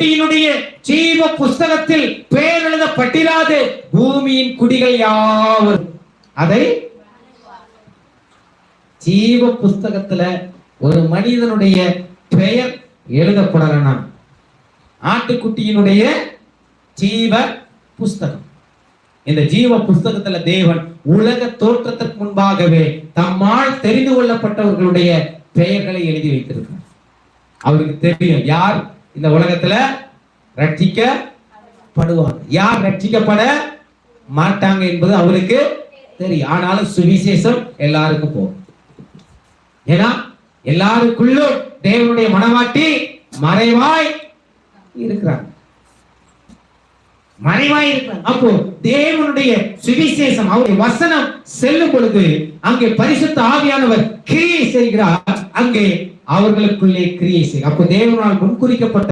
ஆட்டுக்குட்டியினுடைய ஜீவ புஸ்தகத்தில் பெயர் எழுதப்பட்டிராது பூமியின் குடிகள் யாவரும் அதை ஜீவ புஸ்தகத்துல ஒரு மனிதனுடைய பெயர் எழுதப்படலாம். ஆட்டுக்குட்டியினுடைய ஜீவ புஸ்தகம், இந்த ஜீவ புஸ்தகத்துல தேவன் உலக தோற்றத்திற்கு முன்பாகவே தம்மால் தெரிந்து கொள்ளப்பட்டவர்களுடைய பெயர்களை எழுதி வைத்திருக்கிறார். அவருக்கு தெரியும் யார் இந்த உலகத்துல ரட்சிக்கப்படுவாங்க, யார் ரட்சிக்கப்பட மாட்டாங்க என்பது அவருக்கு தெரியும். ஆனாலும் சுவிசேஷம் எல்லாருக்கும் போகும். ஏன்னா எல்லாருக்குள்ளும் தேவனுடைய மனவாட்டி மறைவாய் இருக்கிறாங்க, மறைவாய் இருக்கிறாங்க. அப்போ தேவனுடைய சுவிசேஷம், அவருடைய வசனம் செல்லும் பொழுது அங்கே பரிசுத்த ஆவியானவர் கிரியை செய்கிறார், அங்கே அவர்களுக்குள்ளே கிரியை செய்கிறார். அப்போ தேவனால் முன்குறிக்கப்பட்ட